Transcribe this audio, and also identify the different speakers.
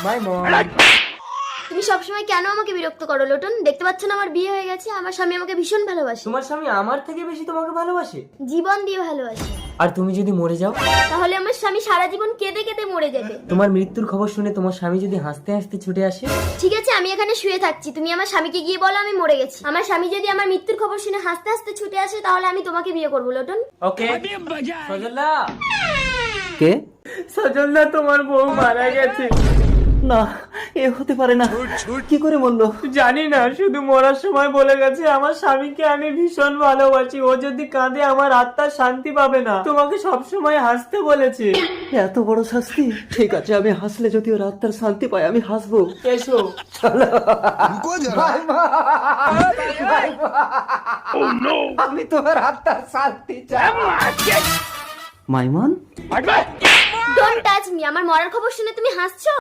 Speaker 1: মাই মম।
Speaker 2: তুমি সবসময় কেন আমাকে বিরক্ত করো লোটন? দেখতে পাচ্ছ না আমার বিয়ে হয়ে গেছে, আমার স্বামী আমাকে ভীষণ ভালোবাসে,
Speaker 1: তোমার স্বামী আমার থেকে বেশি তোমাকে ভালোবাসে।
Speaker 2: জীবন দিয়ে ভালোবাসে।
Speaker 1: আর তুমি যদি মরে যাও
Speaker 2: তাহলে আমার স্বামী সারা জীবন কেঁদে কেঁদে মরে যাবে।
Speaker 1: তোমার মৃত্যুর খবর শুনে তোমার স্বামী যদি হাসতে হাসতে ছুটে আসে?
Speaker 2: ঠিক আছে, আমি এখানে শুয়ে থাকছি, তুমি আমার স্বামীকে গিয়ে বলো আমি মরে গেছি। আমার স্বামী যদি আমার মৃত্যুর খবর শুনে হাসতে হাসতে ছুটে আসে তাহলে আমি তোমাকে বিয়ে করবো লোটন।
Speaker 1: ওকে। সজলদা। কে? সজলদা, তোমার বউ মারা গেছে।
Speaker 3: না, এ হতে পারে না। কি করে বললো?
Speaker 1: জানি না, শুধু মরার সময় বলে গেছে আমার স্বামীকে আমি ভীষণ ভালোবাসি, ও যদি কাঁদে আমার আত্মা শান্তি পাবে না, তোমাকে সব সময় হাসতে বলেছে।
Speaker 3: এত বড় শাস্তি? ঠিক আছে, আমি হাসলে যদি ওর আত্মার শান্তি পায় আমি হাসবো।
Speaker 1: এসো।
Speaker 3: আমি তোমার আত্মার শান্তি চাই। মাইমন,
Speaker 2: ডোন্ট টাচ মি। আমার মরার খবর শুনে তুমি হাসছো?